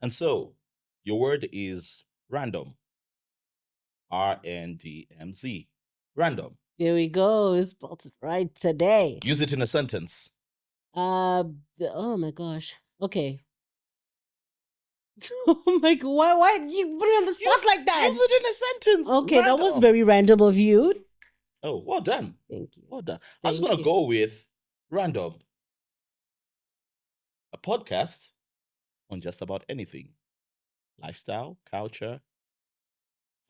And so, your word is random. RNDMZ. Random. There we go. We spelled it right today. Use it in a sentence. Oh my gosh. Okay. Oh my god, why did you put it on the spot like that? Use it in a sentence. Okay, that was Random. very random of you. Oh, well done. Thank you. Well done. I was Thank going to you. go with random. A podcast on just about anything. Lifestyle, culture.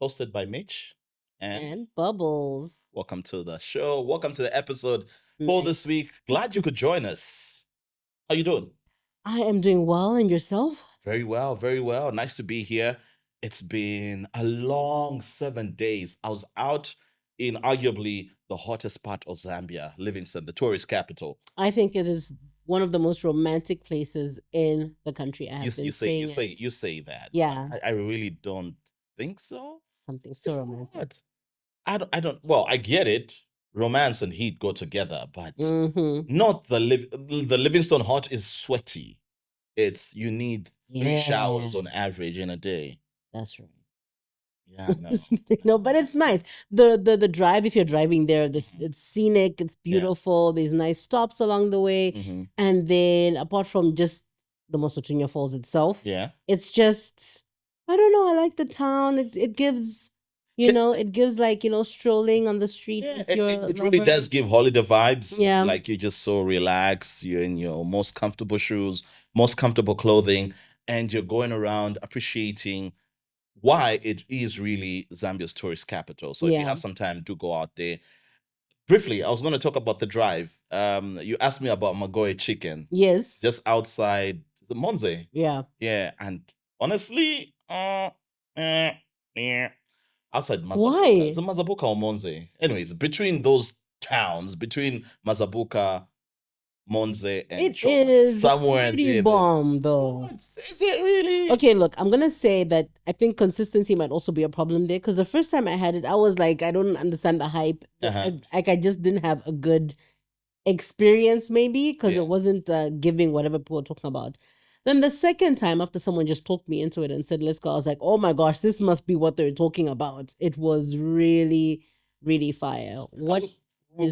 Hosted by Mich And Bubbles. welcome to the show. Welcome to the episode for this week. Glad you could join us. How you doing? I am doing well, and yourself? Very well, very well. Nice to be here. It's been a long 7 days. I was out in arguably the hottest part of Zambia, Livingstone, the tourist capital. I think it is one of the most romantic places in the country. I have You say that. Yeah. I really don't think so. Something so It's romantic. odd. I don't. Well, I get it. Romance and heat go together, but Mm-hmm. not the Livingstone hot is sweaty. You need 3 showers on average in a day. That's right. Yeah, no. No, but it's nice. The drive, if you're driving there, it's scenic, it's beautiful. There's nice stops along the way. Mhm. And then apart from just the Mosotunya Falls itself, Yeah. it's just, I don't know, I like the town. It gives, it gives like, strolling on the street. Yeah, with your it really lover. does give holiday vibes. Yeah. Like you're just so relaxed. You're in your most comfortable shoes, most comfortable clothing, and you're going around appreciating why it is really Zambia's tourist capital. So if you Yeah. have some time, do go out there. Briefly, I was going to talk about the drive. You asked me about Magoe chicken, Yes. just outside the Monze. Yeah. Yeah, and honestly, outside Mazabuka. Why? Is it Mazabuka or Monze? Anyways, between those towns, between Mazabuka, Monze, and It Choma, is somewhere pretty there. bomb, though. Is it really? Okay, look, I'm gonna say that I think consistency might also be a problem there, because the first time I had it, I was like, I don't understand the hype. Uh-huh. I just didn't have a good experience, maybe, because Yeah. it wasn't giving whatever people were talking about. Then the second time, after someone just talked me into it and said, let's go, I was like, oh my gosh, this must be what they're talking about. It was really, really fire. What is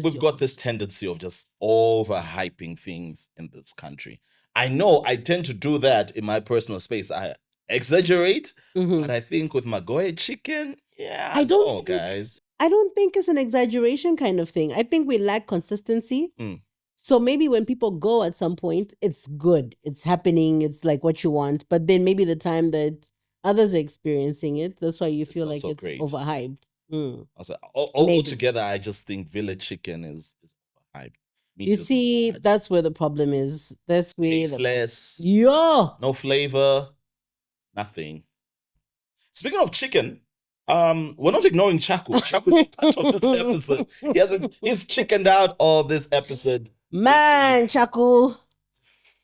We've your- got this tendency of just overhyping things in this country. I know I tend to do that in my personal space. I exaggerate, Mhm. but I think with Magoe chicken, yeah, I don't know, think- guys. I don't think it's an exaggeration kind of thing. I think we lack consistency. Mm. So maybe when people go at some point, it's good. It's happening. It's like what you want. But then maybe the time that others are experiencing it, that's why you feel like also it's great. overhyped. Mm. I was like, Maybe. altogether, I just think village chicken is overhyped. Meat You is see, overhyped. that's where the problem is. That's where tasteless, yeah. no flavor, nothing. Speaking of chicken, we're not ignoring Chaku. Chaku's part of this episode. He's chickened out of this episode. Man, Chaku.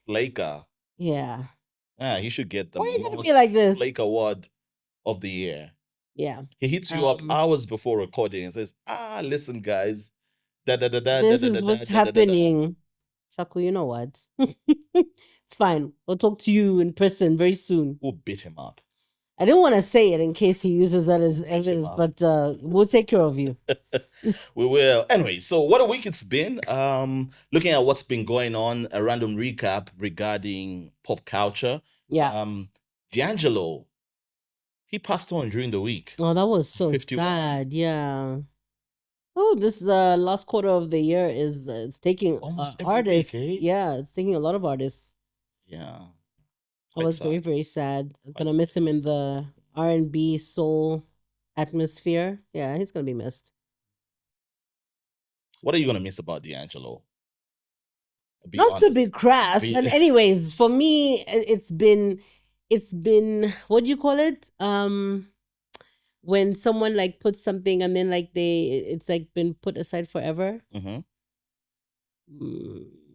Flaker. Yeah. He should get the Why you gotta most be like this? Flake award of the year. Yeah. He hits you up hours before recording and says, listen, guys. This is what's happening. Chaku, you know what? It's fine. We'll talk to you in person very soon. We'll beat him up. I didn't want to say it in case he uses that as evidence, up. but we'll take care of you. We will. Anyway, so what a week it's been. Looking at what's been going on, a random recap regarding pop culture. Yeah. D'Angelo, he passed on during the week. Oh, that was so 51. sad. Yeah. Oh, this last quarter of the year is it's taking Almost every artists. week, eh? Yeah, it's taking a lot of artists. Yeah. I was very, very sad. I'm gonna miss him in the R&B soul atmosphere. Yeah, he's gonna be missed. What are you gonna miss about D'Angelo? Be Not to honest. be crass, Be- but anyways, for me, it's been what do you call it? When someone like puts something and then like it's like been put aside forever. Mhm.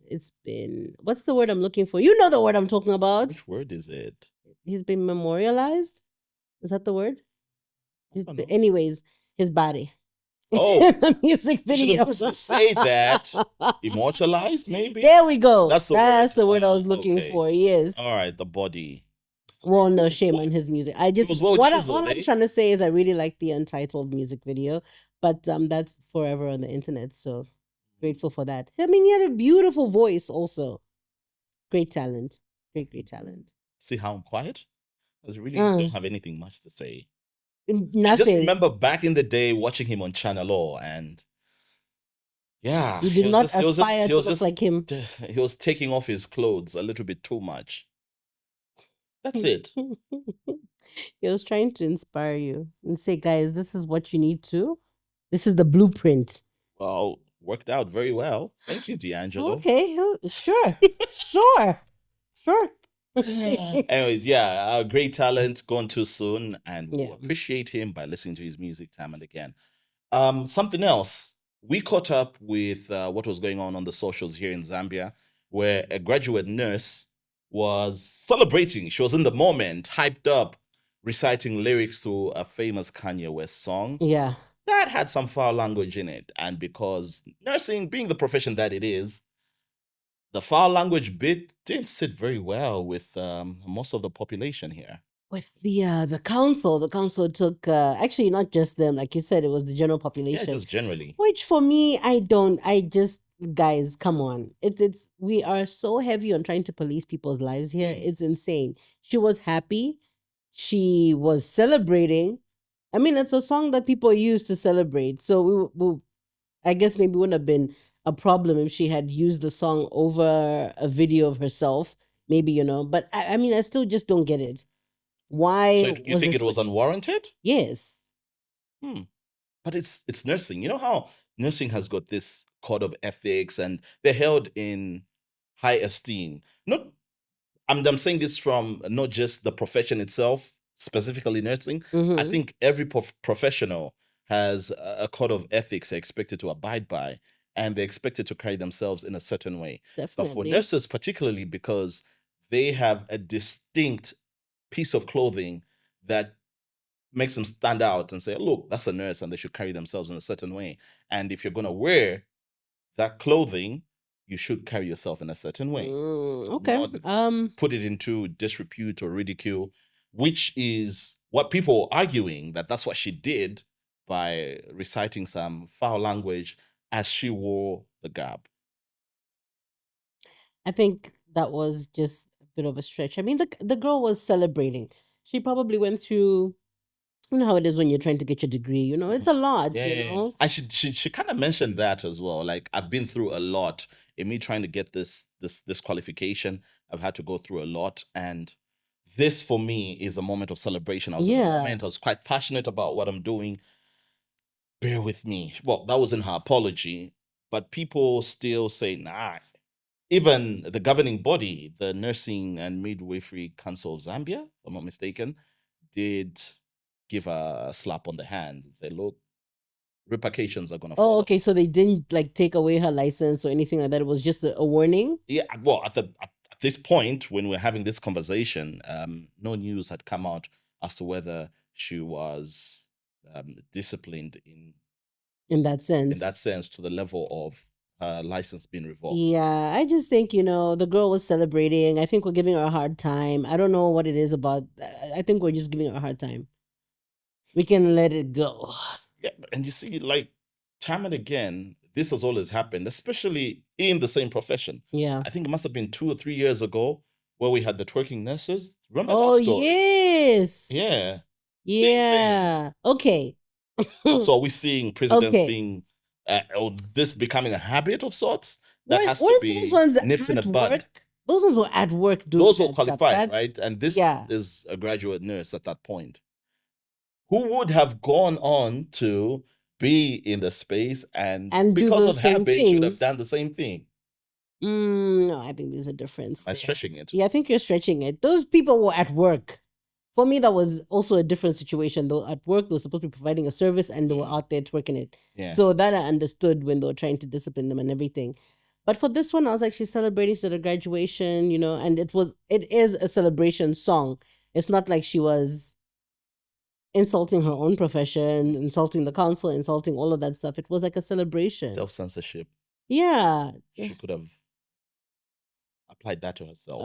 It's been, what's the word I'm looking for? You know the word I'm talking about. Which word is it? He's been memorialized. Is that the word? don't know. Anyways, his body. Oh, The music you should video. have say that. Immortalized, maybe? There we go. That's the That's word. the word I was looking Okay. for. Yes. All right, the body. Well, no shame on his music. I just was well all chiseled, I'm eh? trying to say is I really like the Untitled music video, but that's forever on the internet. So grateful for that. I mean, he had a beautiful voice, also great talent, great talent. See how I'm quiet? I really Uh, don't have anything much to say. I just nothing. remember back in the day watching him on Channel O, and yeah, You did not aspire to look like him. he was taking off his clothes a little bit too much. That's it. He was trying to inspire you and say, guys, this is what you need to. This is the blueprint. Well, worked out very well. Thank you, D'Angelo. Okay, sure, sure. Anyways, yeah, great talent, gone too soon, and we'll Yeah. appreciate him by listening to his music time and again. Something else, we caught up with what was going on the socials here in Zambia, where a graduate nurse was celebrating. She was in the moment, hyped up, reciting lyrics to a famous Kanye West song. Yeah. That had some foul language in it. And because nursing, being the profession that it is, the foul language bit didn't sit very well with most of the population here. With the council took actually not just them, like you said, it was the general population. Yeah, just generally. Which for me, guys, come on. It's we are so heavy on trying to police people's lives here. It's insane. She was happy. She was celebrating. I mean, it's a song that people use to celebrate. So I guess maybe wouldn't have been a problem if she had used the song over a video of herself. Maybe, but I mean, I still just don't get it. Why? So you think it was unwarranted? Yes. But it's nursing. You know how nursing has got this code of ethics and they're held in high esteem. I'm saying this from not just the profession itself, specifically nursing. I think every professional has a code of ethics they're expected to abide by, and they're expected to carry themselves in a certain way. Definitely. But for nurses, particularly because they have a distinct piece of clothing that makes them stand out and say, look, that's a nurse, and they should carry themselves in a certain way. And if you're going to wear that clothing, you should carry yourself in a certain way. Okay. Not put it into disrepute or ridicule, which is what people are arguing that's what she did by reciting some foul language as she wore the garb. I think that was just a bit of a stretch. I mean, the girl was celebrating. She probably went through, you know how it is when you're trying to get your degree. It's a lot. Yeah. And she kind of mentioned that as well. Like, I've been through a lot in me trying to get this qualification. I've had to go through a lot, and this for me is a moment of celebration. I was in the moment. I was quite passionate about what I'm doing. Bear with me. Well, that was in her apology, but people still say, nah. Even the governing body, the Nursing and Midwifery Council of Zambia, if I'm not mistaken, did give a slap on the hand and say, look, repercussions are going to follow. Oh, okay. So they didn't take away her license or anything like that. It was just a warning? Yeah. Well, at this point, when we're having this conversation, no news had come out as to whether she was disciplined in that sense. In that sense, to the level of license being revoked. Yeah, I just think, the girl was celebrating. I think we're giving her a hard time. I don't know what it is about. I think we're just giving her a hard time. We can let it go. Yeah, and you see, like, time and again, this has always happened, especially in the same profession. Yeah. I think it must have been 2 or 3 years ago where we had the twerking nurses. Remember that story? Yes. Yeah. Yeah. Okay. So are we seeing presidents being, or this becoming a habit of sorts that has to be nipped in the bud? Those ones were at work doing those were qualified, right? And this is a graduate nurse at that point, who would have gone on to be in the space and because of habit should have done the same thing. No, I think there's a difference. I'm stretching it. Yeah, I think you're stretching it. Those people were at work. For me, that was also a different situation. Though at work, they were supposed to be providing a service and they were out there twerking it. Yeah. So that I understood when they were trying to discipline them and everything. But for this one, I was actually celebrating the graduation, and it is a celebration song. It's not like she was insulting her own profession, insulting the council, insulting all of that stuff. It was like a celebration. Self-censorship. Yeah. She could have applied that to herself.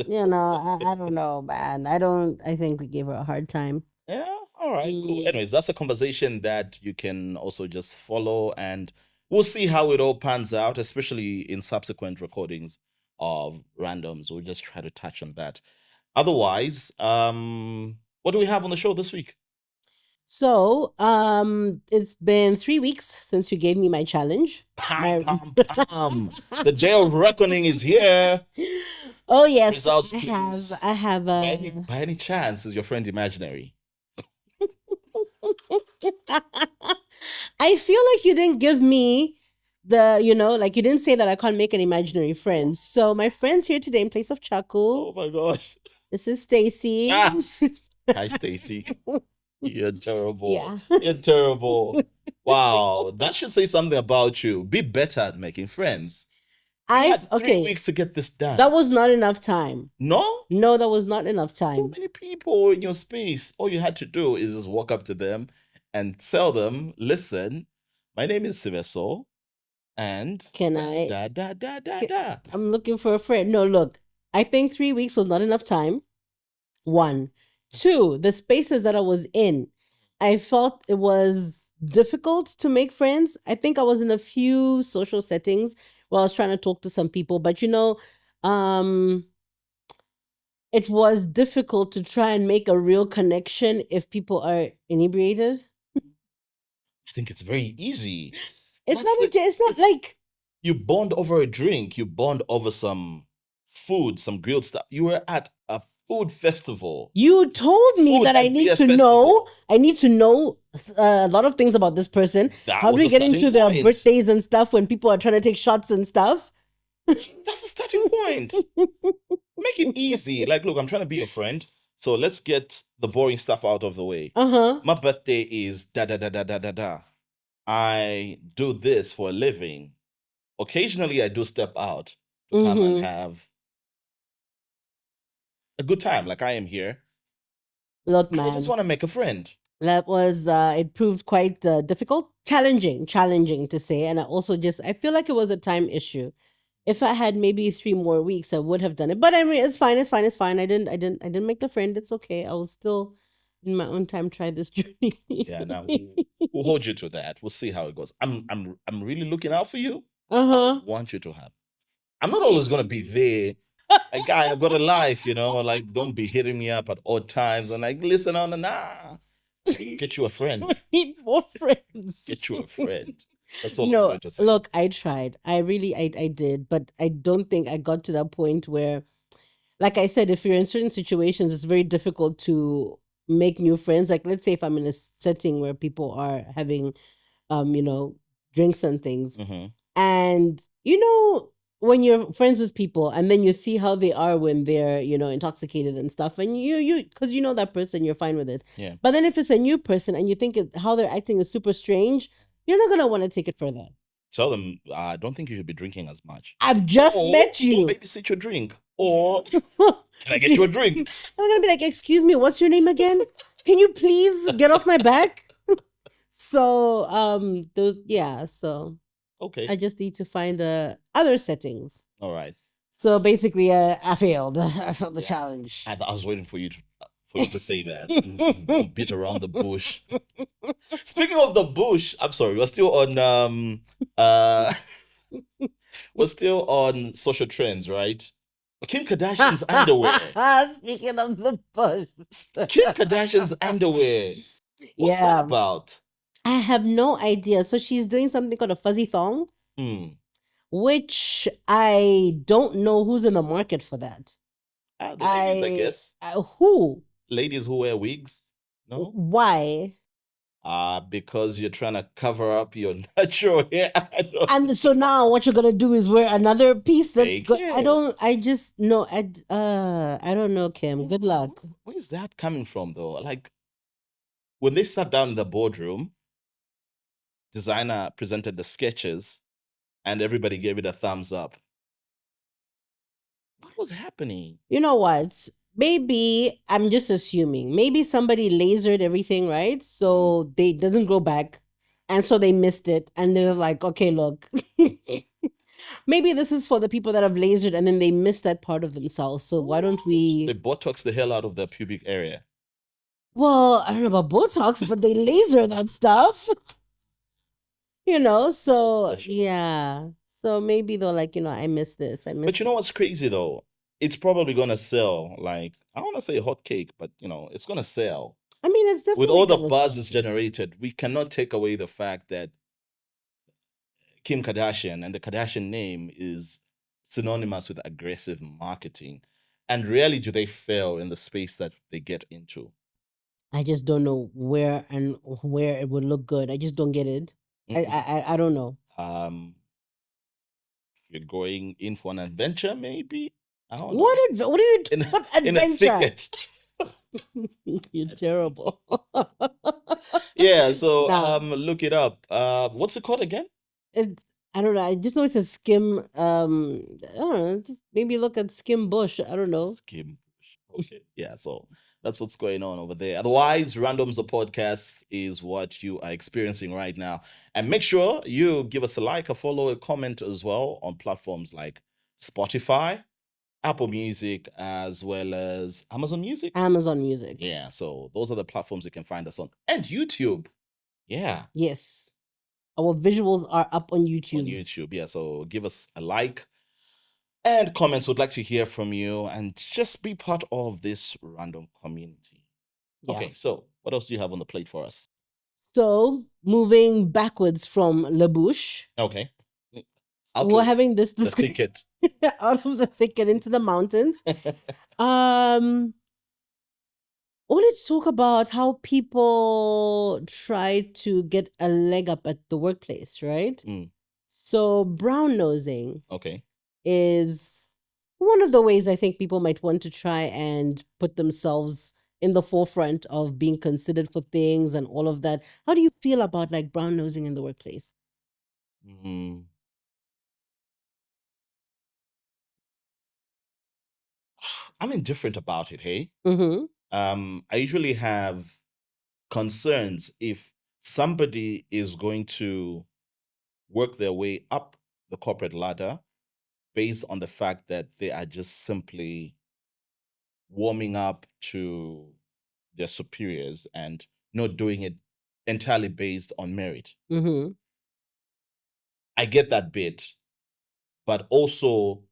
You know, I don't know, man. I think we gave her a hard time. Yeah, all right, cool. Anyways, that's a conversation that you can also just follow, and we'll see how it all pans out, especially in subsequent recordings of randoms. We'll just try to touch on that. Otherwise, what do we have on the show this week? So, it's been 3 weeks since you gave me my challenge. Pam, pam, pam. The day of reckoning is here. Oh yes, Results, please. I have By any chance, is your friend imaginary? I feel like you didn't give me like you didn't say that I can't make an imaginary friend. So my friend's here today in place of Chaco. Oh my gosh. This is Stacy. Ah. Hi, Stacy. You're terrible. Yeah. You're terrible. Wow. That should say something about you. Be better at making friends. I had 3 weeks to get this done. That was not enough time. No? No, that was not enough time. So many people in your space. All you had to do is just walk up to them and tell them, listen, my name is Siveso, and can I da. I'm looking for a friend. No, look, I think 3 weeks was not enough time. 1. 2, the spaces that I was in, I felt it was difficult to make friends. I think I was in a few social settings where I was trying to talk to some people, but it was difficult to try and make a real connection if people are inebriated. I think it's very easy. It's not like you bond over a drink, you bond over some food, some grilled stuff. You were at a food festival. You told me that I need to know. I need to know a lot of things about this person. How do we get into their birthdays and stuff when people are trying to take shots and stuff? That's the starting point. Make it easy. Like, look, I'm trying to be a friend, so let's get the boring stuff out of the way. My birthday is da. I do this for a living. Occasionally, I do step out to come and have a good time, like I am here. Look, man, I just want to make a friend. That was it proved quite difficult, challenging to say, and I feel like it was a time issue. If I had maybe 3 more weeks, I would have done it. But I mean, it's fine. I didn't make the friend. It's okay. I will still, in my own time, try this journey. Yeah, now we'll hold you to that. We'll see how it goes. I'm really looking out for you. I want you to have. I'm not always gonna be there. Like, guy, I've got a life, like, don't be hitting me up at odd times and like, listen on get you a friend. I need more friends. Get you a friend. That's all. No, look, I tried. I did, but I don't think I got to that point where, like I said, if you're in certain situations, it's very difficult to make new friends. Like, let's say if I'm in a setting where people are having, drinks and things, and when you're friends with people and then you see how they are when they're, intoxicated and stuff, and because that person, you're fine with it. Yeah. But then if it's a new person and you think how they're acting is super strange, you're not going to want to take it further. Tell them, I don't think you should be drinking as much. I've just met you. Or babysit your drink. Or can I get you a drink? I'm going to be like, excuse me, what's your name again? Can you please get off my back? So, so. Okay. I just need to find other settings. All right. So basically, I failed. I failed the challenge. I was waiting for you to say that. Don't beat around the bush. Speaking of the bush, I'm sorry. We're still on social trends, right? Kim Kardashian's underwear. Speaking of the bush, Kim Kardashian's underwear. What's that about? I have no idea. So she's doing something called a fuzzy thong, which I don't know who's in the market for that. The ladies, I guess. Who? Ladies who wear wigs. No? Why? Because you're trying to cover up your natural hair. And so now what you're gonna do is wear another piece that's good. Yeah. I don't know, Kim. Good luck. Where is that coming from though? Like, when they sat down in the boardroom, designer presented the sketches and everybody gave it a thumbs up. What was happening? You know what? Maybe, I'm just assuming, maybe somebody lasered everything, right? So they doesn't grow back. And so they missed it. And they're like, okay, look, maybe this is for the people that have lasered and then they miss that part of themselves. So why don't we? They Botox the hell out of their pubic area. Well, I don't know about Botox, but they laser that stuff. So yeah. So maybe they're like, I miss this. I miss. But you know what's crazy though? It's probably gonna sell like, I don't want to say hot cake, but it's gonna sell. I mean, it's definitely With all the gonna buzz it's generated. We cannot take away the fact that Kim Kardashian and the Kardashian name is synonymous with aggressive marketing. And rarely do they fail in the space that they get into. I just don't know where it would look good. I just don't get it. I don't know. If you're going in for an adventure, maybe. I don't know. What are you what In a adventure? thicket. You're terrible. Yeah, so Nah. look it up. What's it called again? I don't know. I just know it's a skim. I don't know. Just maybe look at Skim Bush. I don't know. Skim Bush. Okay. Yeah, so that's what's going on over there. Otherwise, Randoms the podcast is what you are experiencing right now. And make sure you give us a like, a follow, a comment as well on platforms like Spotify, Apple Music, as well as Amazon Music. Amazon Music. Yeah, so those are the platforms you can find us on. And YouTube. Yeah. Yes. Our visuals are up on YouTube. On YouTube, yeah. So give us a like and comments. Would like to hear from you and just be part of this random community. Yeah. Okay, so what else do you have on the plate for us? So moving backwards from La Bouche. Okay. We're having this the thicket. out of the thicket into the mountains. I wanted to talk about how people try to get a leg up at the workplace, right? So brown nosing is one of the ways I think people might want to try and put themselves in the forefront of being considered for things and all of that. How do you feel about like brown nosing in the workplace? I'm indifferent about it, hey? Mm-hmm. I usually have concerns if somebody is going to work their way up the corporate ladder based on the fact that they are just simply warming up to their superiors and not doing it entirely based on merit. Mm-hmm. I get that bit, but also,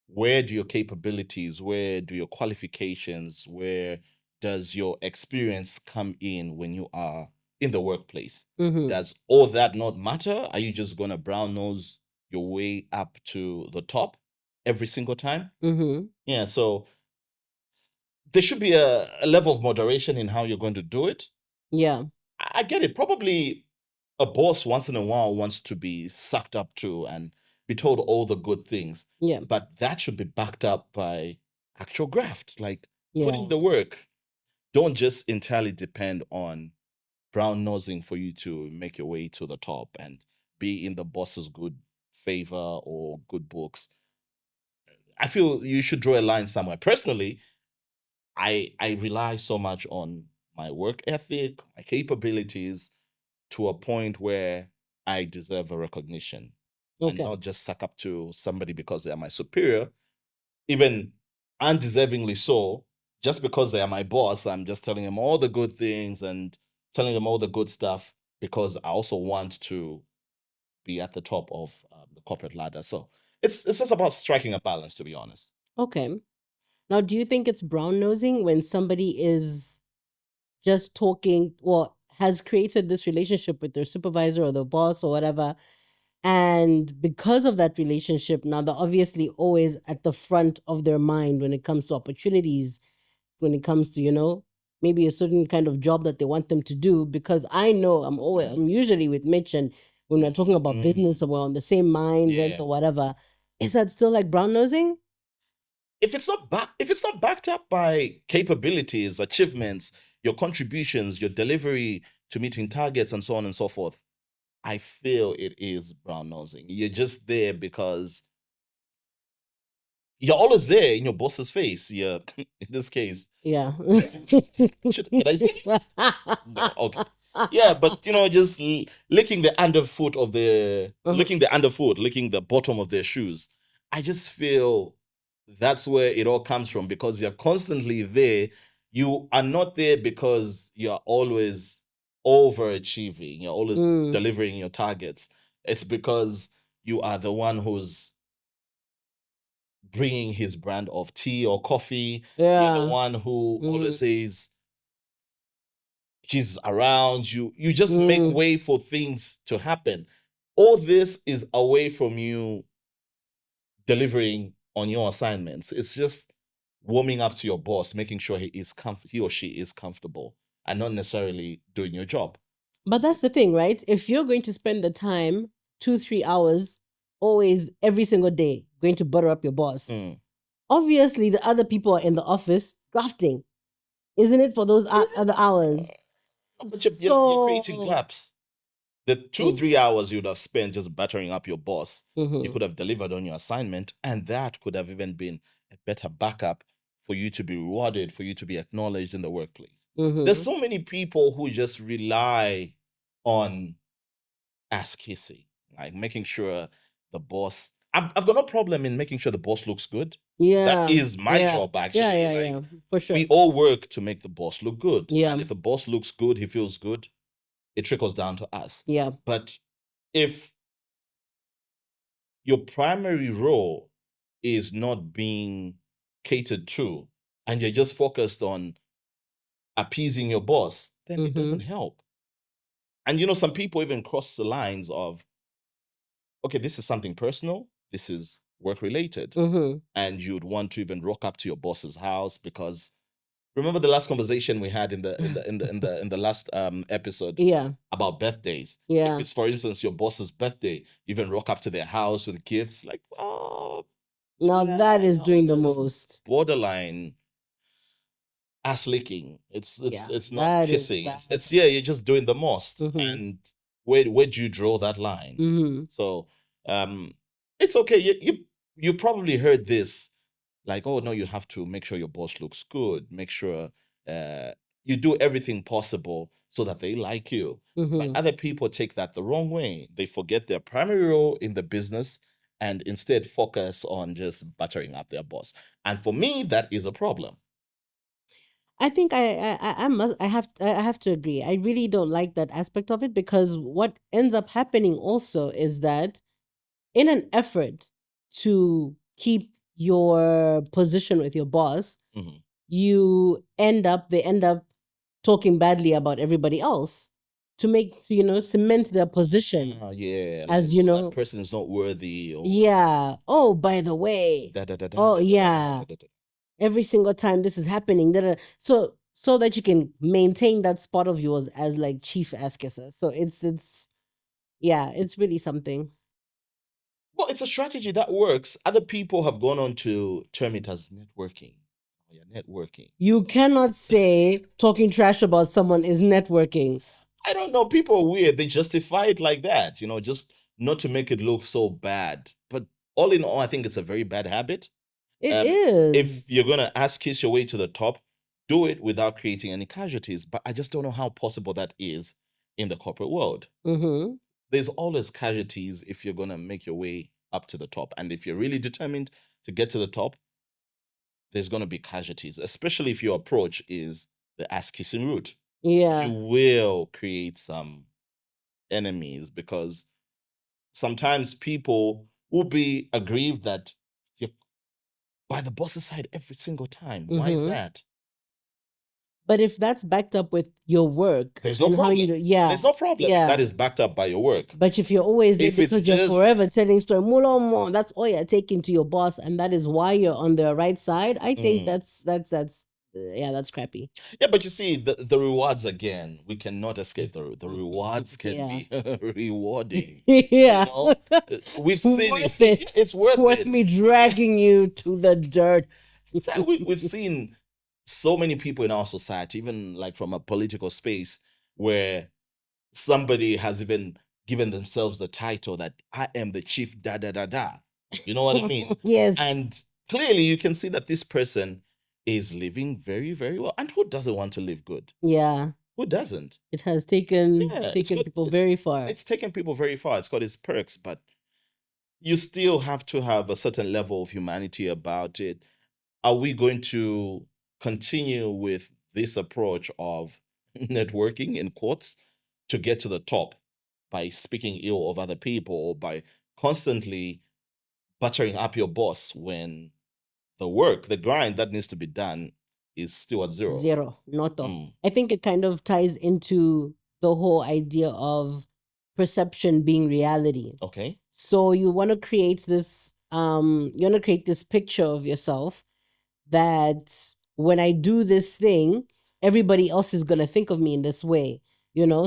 where do your capabilities, where do your qualifications, where does your experience come in when you are in the workplace? Mm-hmm. Does all that not matter? Are you just going to brown nose your way up to the top every single time? Mm-hmm. Yeah, so there should be a level of moderation in how you're going to do it. Yeah. I get it. Probably a boss once in a while wants to be sucked up to and be told all the good things. Yeah. But that should be backed up by actual graft, like Yeah. put in the work. Don't just entirely depend on brown nosing for you to make your way to the top and be in the boss's good favor or good books. I feel you should draw a line somewhere. Personally, I rely so much on my work ethic, my capabilities, to a point where I deserve a recognition. And Okay. not just suck up to somebody because they are my superior, even undeservingly so. Just because they are my boss, I'm just telling them all the good things and telling them all the good stuff because I also want to be at the top of the corporate ladder. So it's just about striking a balance, to be honest. Okay. Now, do you think it's brown nosing when somebody is just talking or has created this relationship with their supervisor or their boss or whatever, and because of that relationship, now they're obviously always at the front of their mind when it comes to opportunities, when it comes to, maybe a certain kind of job that they want them to do? Because I know I'm usually with Mitch, and when we're talking about business or we're on the same mindset or whatever, is that still like brown nosing? If it's not backed up by capabilities, achievements, your contributions, your delivery to meeting targets, and so on and so forth, I feel it is brown nosing. You're just there because you're always there in your boss's face. In this case. Yeah. Should I say? No, okay. Yeah, but just licking the underfoot of the licking the bottom of their shoes. I just feel that's where it all comes from, because you're constantly there. You are not there because you're always overachieving. You're always delivering your targets. It's because you are the one who's bringing his brand of tea or coffee. You're the one who always says he's around you. You just make way for things to happen. All this is away from you delivering on your assignments. It's just warming up to your boss, making sure he or she is comfortable, and not necessarily doing your job. But that's the thing, right? If you're going to spend the time 2-3 hours always every single day going to butter up your boss, obviously the other people are in the office drafting, isn't it, for those other hours? But you're creating gaps. The 2-3 hours you would have spent just battering up your boss, you could have delivered on your assignment, and that could have even been a better backup for you to be rewarded, for you to be acknowledged in the workplace. There's so many people who just rely on ass kissing, like making sure the boss. I've got no problem in making sure the boss looks good. Yeah, that is my job, actually. Yeah, for sure. We all work to make the boss look good. Yeah. And if the boss looks good, he feels good, it trickles down to us. Yeah. But if your primary role is not being catered to, and you're just focused on appeasing your boss, then it doesn't help. And some people even cross the lines of, okay, this is something personal, this is work related, and you'd want to even rock up to your boss's house, because remember the last conversation we had in the last episode about birthdays. If it's, for instance, your boss's birthday, you even rock up to their house with gifts, like, oh, now that is doing the most. Borderline ass licking. It's not kissing. It's you're just doing the most. And where do you draw that line? So it's okay. You probably heard this, like, oh no, you have to make sure your boss looks good, make sure you do everything possible so that they like you. But other people take that the wrong way. They forget their primary role in the business and instead focus on just buttering up their boss. And for me, that is a problem. I think I have to agree. I really don't like that aspect of it, because what ends up happening also is that in an effort to keep your position with your boss, they end up talking badly about everybody else to make, cement their position. As that person is not worthy. Or, oh, by the way, every single time this is happening, so that you can maintain that spot of yours as like chief ass kisser. So it's really something. Well, it's a strategy that works. Other people have gone on to term it as networking. Networking. You cannot say talking trash about someone is networking. I don't know. People are weird. They justify it like that, just not to make it look so bad. But all in all, I think it's a very bad habit. It is. If you're going to ass kiss your way to the top, do it without creating any casualties. But I just don't know how possible that is in the corporate world. There's always casualties if you're going to make your way up to the top. And if you're really determined to get to the top, there's going to be casualties, especially if your approach is the ass-kissing route. Yeah. You will create some enemies, because sometimes people will be aggrieved that you're by the boss's side every single time. Why is that? But if that's backed up with your work, there's no problem. There's no problem if that is backed up by your work. But if you're always there because you're forever telling story, that's all you're taking to your boss, and that is why you're on the right side, I think that's crappy. Yeah, but you see, the rewards, again, we cannot escape the rewards can be rewarding. Yeah. We've seen it. It's worth it. Me dragging you to the dirt. We've seen so many people in our society, even like from a political space, where somebody has even given themselves the title that I am the chief da da da da. You know what I mean? Yes. And clearly you can see that this person is living very, very well. And who doesn't want to live good? Yeah. Who doesn't? It has taken Yeah, it's good. people very far. It's taken people very far. It's got its perks, but you still have to have a certain level of humanity about it. Are we going to continue with this approach of networking in quotes to get to the top by speaking ill of other people or by constantly buttering up your boss when the work, the grind that needs to be done is still at zero? Zero, not all. I think it kind of ties into the whole idea of perception being reality. Okay. So you want to create this picture of yourself that when I do this thing, everybody else is going to think of me in this way.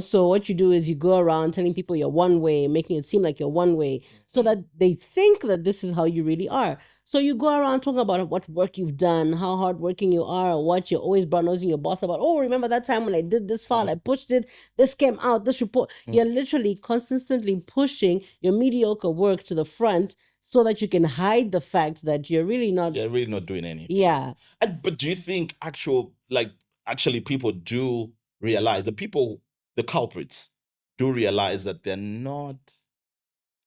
So what you do is you go around telling people you're one way, making it seem like you're one way, so that they think that this is how you really are. So you go around talking about what work you've done, how hardworking you are, or what you're always brown-nosing your boss about. Oh, remember that time when I did this file, I pushed it, this came out, this report. You're literally consistently pushing your mediocre work to the front so that you can hide the fact that you're really not doing anything. Yeah. But do you think actually people do realize, the culprits do realize that they're not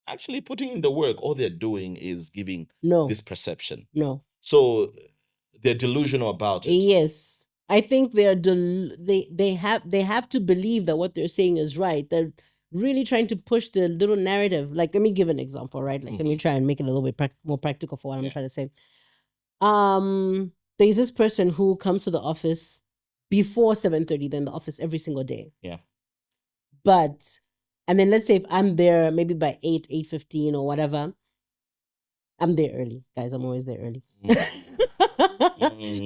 actually putting in the work? All they're doing is giving this perception. No. So they're delusional about it. Yes. I think they have to believe that what they're saying is right. They're really trying to push the little narrative. Like, let me give an example, right? Like, let me try and make it a little bit more practical for what I'm trying to say. There's this person who comes to the office before 7:30. They're in the office every single day. Yeah. But, and then let's say if I'm there maybe by 8:15 or whatever, I'm there early. Guys, I'm always there early.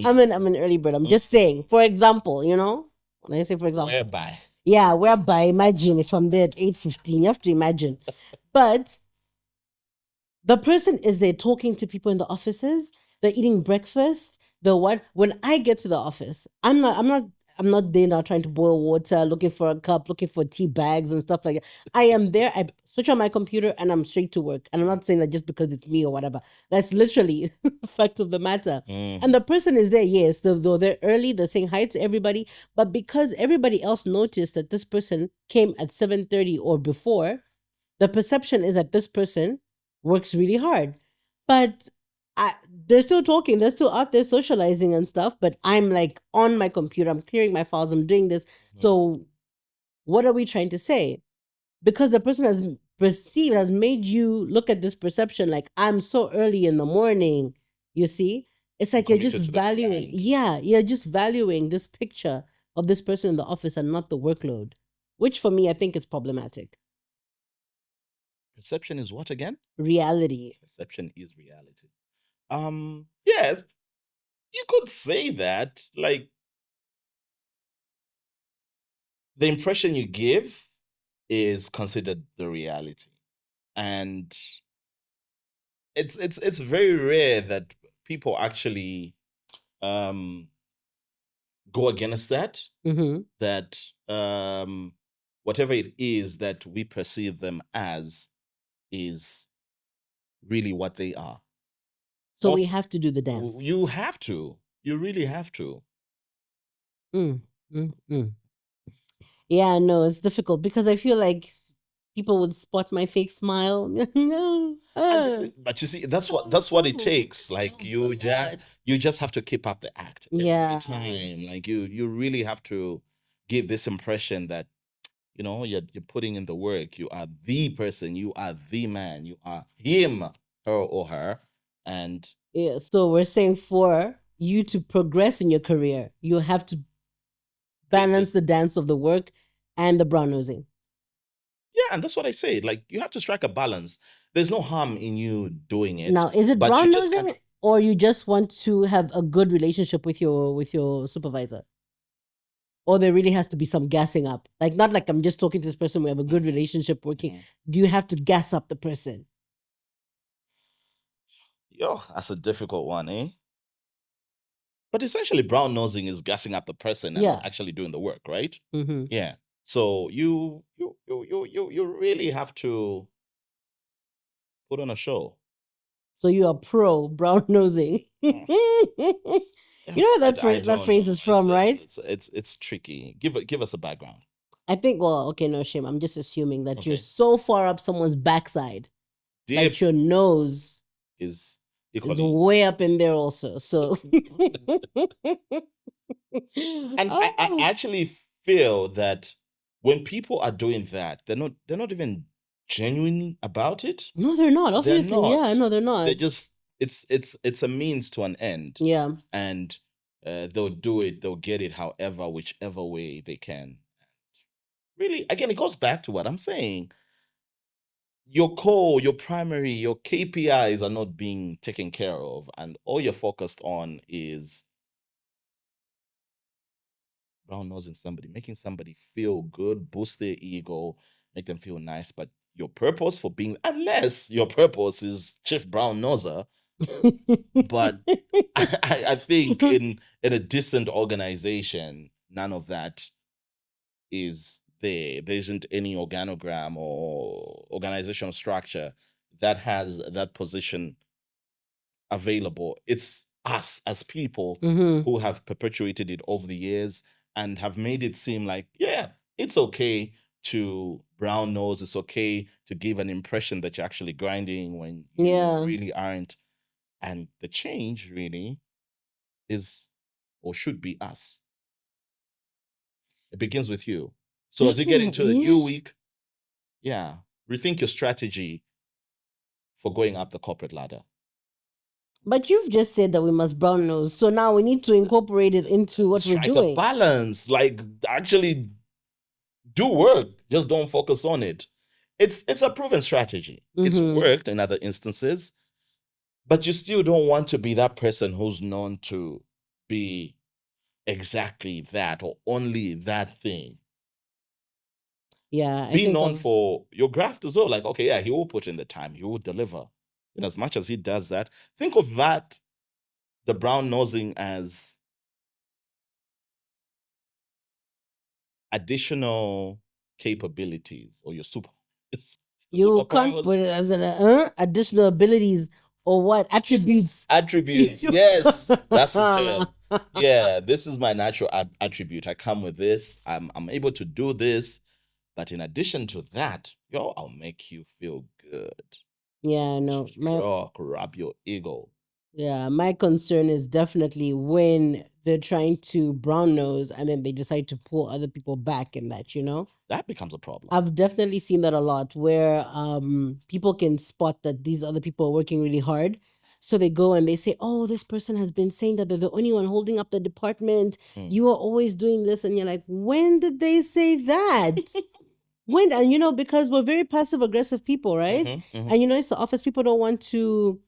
I'm an early bird. I'm just saying, for example, when I say for example. Whereby. Yeah, whereby, imagine if I'm there at 8:15, you have to imagine. But the person is there talking to people in the offices, they're eating breakfast, when I get to the office, I'm not there now trying to boil water, looking for a cup, looking for tea bags and stuff like that. I am there, I switch on my computer and I'm straight to work. And I'm not saying that just because it's me or whatever. That's literally the fact of the matter. And the person is there, yes, though they're early, they're saying hi to everybody, but because everybody else noticed that this person came at 7:30 or before, the perception is that this person works really hard. But they're still talking, they're still out there socializing and stuff, but I'm like on my computer, I'm clearing my files, I'm doing this. So what are we trying to say? Because the person has made you look at this perception like, I'm so early in the morning, you see? It's like you're just valuing, you're just valuing this picture of this person in the office and not the workload, which for me, I think is problematic. Perception is what again? Reality. Perception is reality. Yes, you could say that. Like, the impression you give is considered the reality, and it's very rare that people actually go against that. That whatever it is that we perceive them as is really what they are. So we have to do the dance. You have to. You really have to. Yeah, no, it's difficult because I feel like people would spot my fake smile. But you see, that's what it takes. Like, you just have to keep up the act every time. Like, you really have to give this impression that you're putting in the work. You are the person. You are the man. You are him, her, or her. And yeah, so we're saying for you to progress in your career, you have to balance the dance of the work and the brown nosing. Yeah, and that's what I say. Like, you have to strike a balance. There's no harm in you doing it. Now, is it brown nosing, or you just want to have a good relationship with your supervisor? Or there really has to be some gassing up? Like, not like I'm just talking to this person, we have a good relationship working. Do you have to gas up the person? Yo, that's a difficult one, eh? But essentially, brown nosing is gassing up the person and not actually doing the work, right? Yeah. So you really have to put on a show. So you are pro brown nosing. You know where I that don't phrase know. is from, right? It's tricky. Give us a background. I think, well, okay, no shame. I'm just assuming that you're Okay. so far up someone's backside Dip that your nose is is equally. way up in there also. So, And I actually feel that when people are doing that, they're not even genuine about it. no, they're not. They're Obviously, yeah, not. no, they're not. They just it's a means to an end. Yeah, And they'll do it, they'll get it however, whichever way they can. Really, again, it goes back to what I'm saying. Your core, your primary, your KPIs are not being taken care of, and all you're focused on is brown nosing somebody, making somebody feel good, boost their ego, make them feel nice. But your purpose for being, unless your purpose is Chief Brown Noser, but I think in a decent organization, none of that is there. There isn't any organogram or organizational structure that has that position available. It's us as people Mhm. who have perpetuated it over the years and have made it seem like, yeah, it's okay to brown nose. It's okay to give an impression that you're actually grinding when you Yeah. really aren't. And the change really is or should be us. It begins with you. So as you get into the new Definitely. week, yeah, rethink your strategy for going up the corporate ladder. But you've just said that we must brown nose, so now we need to incorporate it into what we're Strike a doing. balance. Like actually do work. Just don't focus on it. It's a proven strategy. It's Mhm. worked in other instances, but you still don't want to be that person who's known to be exactly that or only that thing. Yeah, I Be think known for your graft as well. Like, okay, yeah, he will put in the time, he will deliver. In as much as he does that, think of that, the brown nosing, as additional capabilities or your you can't superpowers. put it as an additional abilities or what attributes. Attributes. Yes, that's the term. Yeah, this is my natural attribute. I come with this. I'm able to do this. But in addition to that, yo, I'll make you feel good. Yeah, no, Rub your ego. my concern is definitely when they're trying to brown nose and then they decide to pull other people back in that, That becomes a problem. I've definitely seen that a lot where people can spot that these other people are working really hard. So they go and they say, oh, this person has been saying that they're the only one holding up the department. You are always doing this. And you're like, when did they say that? When? And because we're very passive aggressive people, right? And it's the office. People don't want to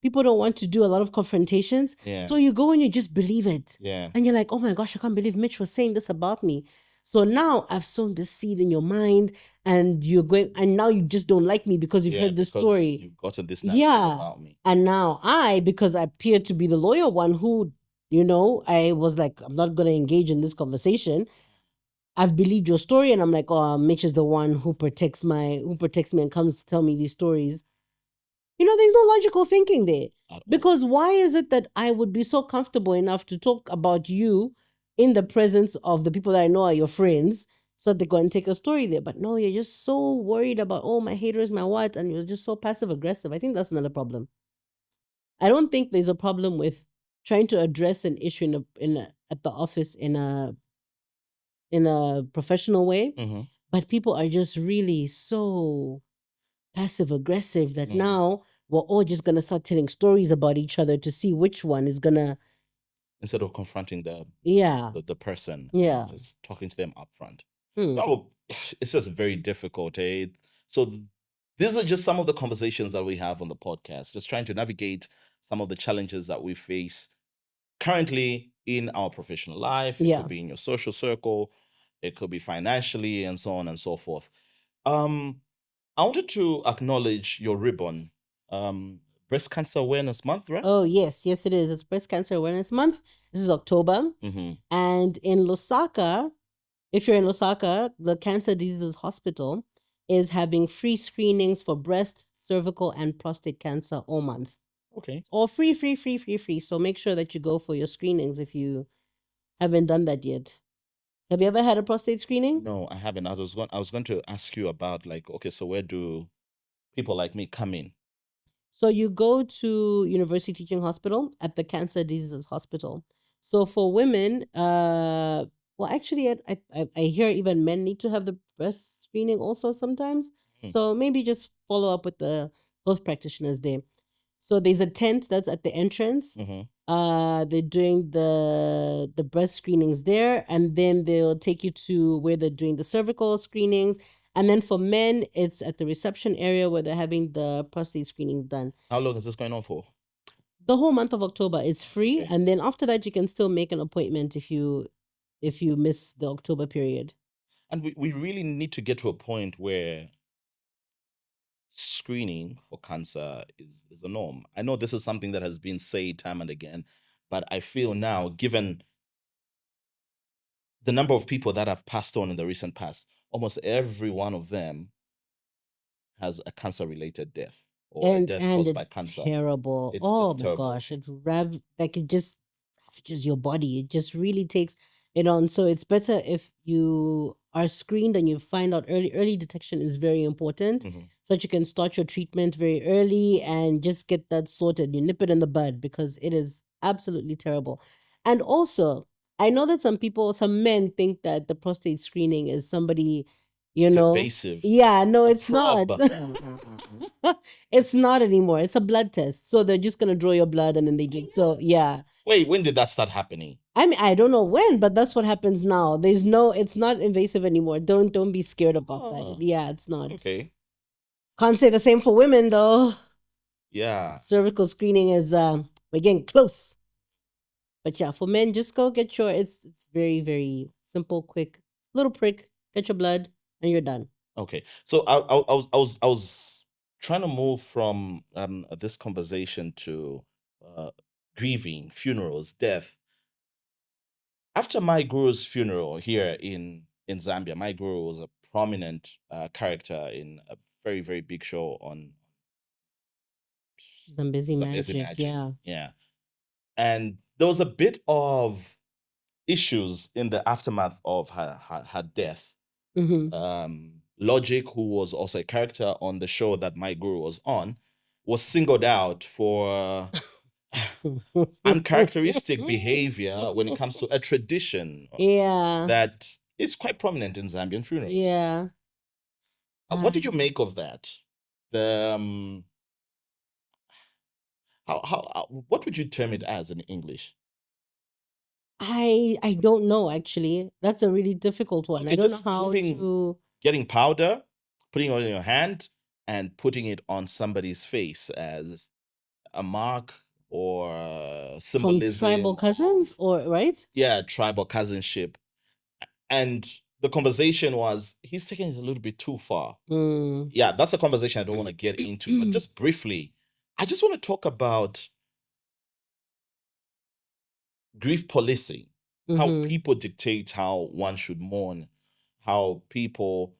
do a lot of confrontations. Yeah. So you go and you just believe it. Yeah. And you're like, oh my gosh, I can't believe Mitch was saying this about me. So now I've sown this seed in your mind and you're going, and now you just don't like me because you've heard this story. You've gotten this narrative about me. And now because I appear to be the loyal one who, I was like, I'm not going to engage in this conversation. I've believed your story and I'm like, oh, Mitch is the one who protects me and comes to tell me these stories. There's no logical thinking there. Because why is it that I would be so comfortable enough to talk about you in the presence of the people that I know are your friends so that they go and take a story there? But no, you're just so worried about, oh, my haters, my what, and you're just so passive aggressive. I think that's another problem. I don't think there's a problem with trying to address an issue at the office in a professional way, but people are just really so passive aggressive that now we're all just gonna start telling stories about each other to see which one is gonna, instead of confronting the person, just talking to them up front. Oh, it's just very difficult, eh? So these are just some of the conversations that we have on the podcast, just trying to navigate some of the challenges that we face currently in our professional life. It could be in your social circle, it could be financially, and so on and so forth. I wanted to acknowledge your ribbon. Breast Cancer Awareness Month, right? Oh, yes, it is. It's Breast Cancer Awareness Month. This is October. And in Lusaka, if you're in Lusaka, the Cancer Diseases Hospital is having free screenings for breast, cervical, and prostate cancer all month. Okay. Or free. So make sure that you go for your screenings if you haven't done that yet. Have you ever had a prostate screening? No, I haven't. I was going to ask you about, like, okay, so where do people like me come in? So you go to University Teaching Hospital at the Cancer Diseases Hospital. So for women, well, actually, I hear even men need to have the breast screening also sometimes. Hmm. So maybe just follow up with the health practitioners there. So there's a tent that's at the entrance. Mm-hmm. They're doing the breast screenings there, and then they'll take you to where they're doing the cervical screenings. And then for men, it's at the reception area where they're having the prostate screening done. How long is this going on for? The whole month of October is free, Okay. and then after that, you can still make an appointment if you miss the October period. And we really need to get to a point where screening for cancer is a norm. I know this is something that has been said time and again, but I feel now, given the number of people that have passed on in the recent past, almost every one of them has a cancer-related death or a death And caused by it's cancer. terrible. It's Oh my terrible. gosh, it just ravages your body. It just really takes it on. So it's better if you are screened and you find out early. Early detection is very important, Mhm. so that you can start your treatment very early and just get that sorted. You nip it in the bud because it is absolutely terrible. And also, I know that some men think that the prostate screening is somebody, It's invasive. yeah, no, A it's not. prob. It's not anymore. It's a blood test. So they're just gonna draw your blood and then they drink. So yeah. Wait, when did that start happening? I mean, I don't know when, but that's what happens now. It's not invasive anymore. Don't be scared about Oh, that. Yeah, it's not. okay. Can't say the same for women though. Yeah. Cervical screening is we're getting close. But yeah, for men, just go get your it's very, very simple, quick, little prick, get your blood, and you're done. Okay. So I was trying to move from this conversation to grieving, funerals, death. After my guru's funeral here in Zambia, my guru was a prominent character in a very, very big show on Zambezi Zambezi magic, yeah. Yeah. And there was a bit of issues in the aftermath of her death. Mm-hmm. Logic, who was also a character on the show that my guru was on, was singled out for uncharacteristic behavior when it comes to a tradition Yeah. that is quite prominent in Zambian funerals. Yeah. What did you make of that? The what would you term it as in English? I don't know actually. That's a really difficult one. Okay, I don't know just how to getting powder, putting it on your hand, and putting it on somebody's face as a mark or from symbolism. tribal cousins or right? Yeah, tribal cousinship. And the conversation was, he's taking it a little bit too far. Mm. Yeah, that's a conversation I don't want to get into. But just briefly, I just want to talk about grief policing, how Mhm. people dictate how one should mourn, how people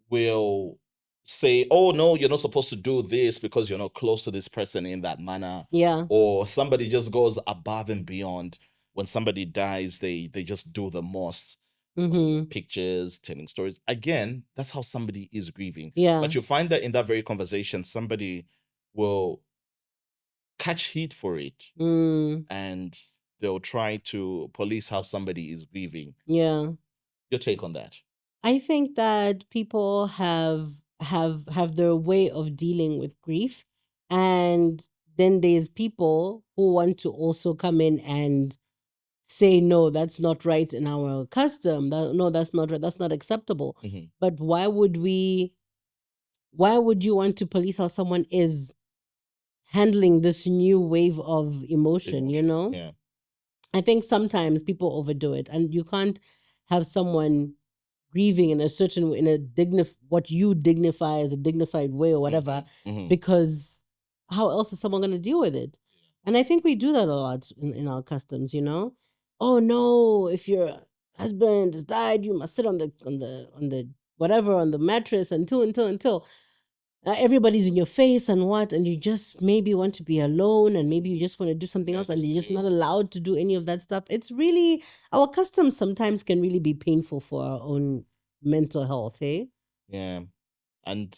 will say, oh, no, you're not supposed to do this because you're not close to this person in that manner. Yeah. Or somebody just goes above and beyond. When somebody dies, they just do the most. Posting Mhm. pictures, telling stories. Again, that's how somebody is grieving. Yeah. But you find that in that very conversation, somebody will catch heat for it Mm. and they'll try to police how somebody is grieving. Yeah. Your take on that? I think that people have their way of dealing with grief, and then there's people who want to also come in and say no, that's not right in our custom. No, that's not right. That's not acceptable. Mhm. But why would you want to police how someone is handling this new wave of emotion, you know? Yeah. I think sometimes people overdo it, and you can't have someone grieving in a certain way, in a what you dignify as a dignified way or whatever, Mhm. because how else is someone going to deal with it? And I think we do that a lot in our customs, you know. Oh no, if your husband has died, you must sit on the whatever on the mattress until. everybody's in your face and you just maybe want to be alone, and maybe you just want to do something else, and you're just not allowed to do any of that stuff. It's really, our customs sometimes can really be painful for our own mental health, eh? Yeah. And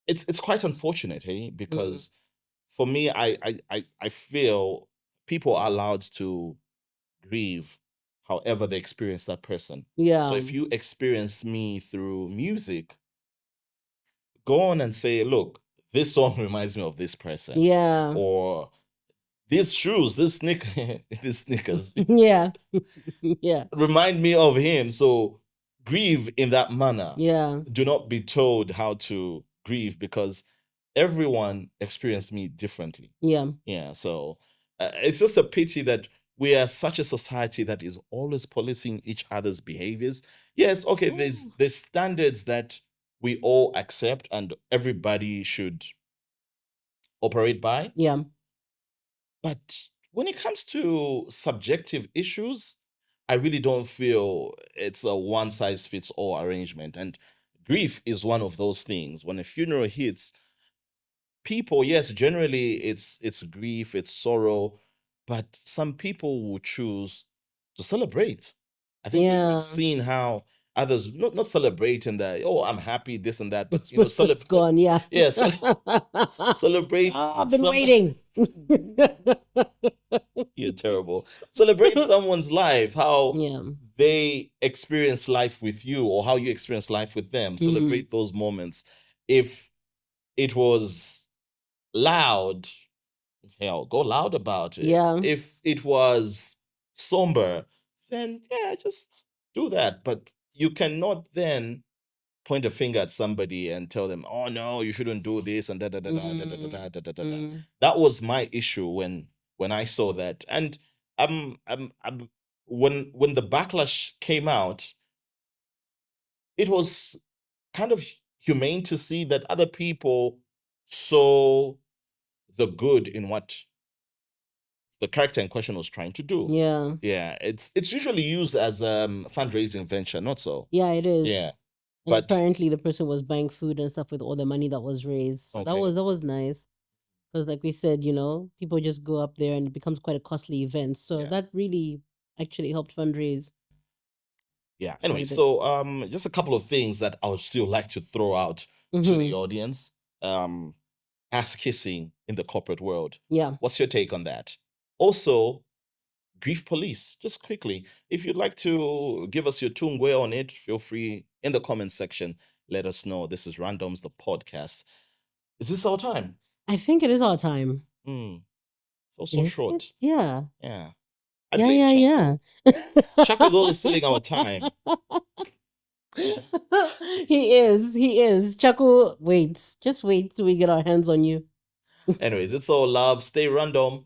it's quite unfortunate, hey, because for me, I feel people are allowed to grieve however they experience that person. Yeah. So if you experience me through music, go on and say, look, this song reminds me of this person. Yeah. Or these shoes, these sneakers yeah. Yeah. remind me of him. So grieve in that manner. Yeah. Do not be told how to grieve, because everyone experienced me differently. Yeah. Yeah. So it's just a pity that we are such a society that is always policing each other's behaviors. Yes, okay, there's standards that we all accept and everybody should operate by. Yeah. But when it comes to subjective issues, I really don't feel it's a one size fits all arrangement. And grief is one of those things. When a funeral hits, people, yes, generally it's grief, it's sorrow, but some people will choose to celebrate. I think Yeah. we've seen how others not celebrating that, oh, I'm happy, this and that, but It's gone, yeah. Yeah, celebrate. I've been waiting. You're terrible. Celebrate someone's life, how Yeah. they experience life with you, or how you experience life with them. Celebrate those moments. If it was loud, hell, go loud about it. Yeah. If it was somber, then yeah, just do that. But you cannot then point a finger at somebody and tell them, oh no, you shouldn't do this and da da da da da da da da da da. That was my issue when I saw that. And when the backlash came out, it was kind of humane to see that other people saw the good in what the character in question was trying to do. Yeah. Yeah. It's usually used as fundraising venture, not so. Yeah, it is. Yeah. And But apparently the person was buying food and stuff with all the money that was raised. So that was nice. Because like we said, people just go up there and it becomes quite a costly event. So that really actually helped fundraise. Yeah. Anyway, so just a couple of things that I would still like to throw out to the audience. Ass kissing in the corporate world. Yeah. What's your take on that? Also, grief police. Just quickly, if you'd like to give us your tungwe on it, feel free in the comment section. Let us know. This is Randoms, the podcast. Is this our time? I think it is our time. Also short. It? Yeah. Yeah. Yeah. Chaco's always stealing our time. He is. Chaco, wait. Just wait till we get our hands on you. Anyways, it's all love. Stay random.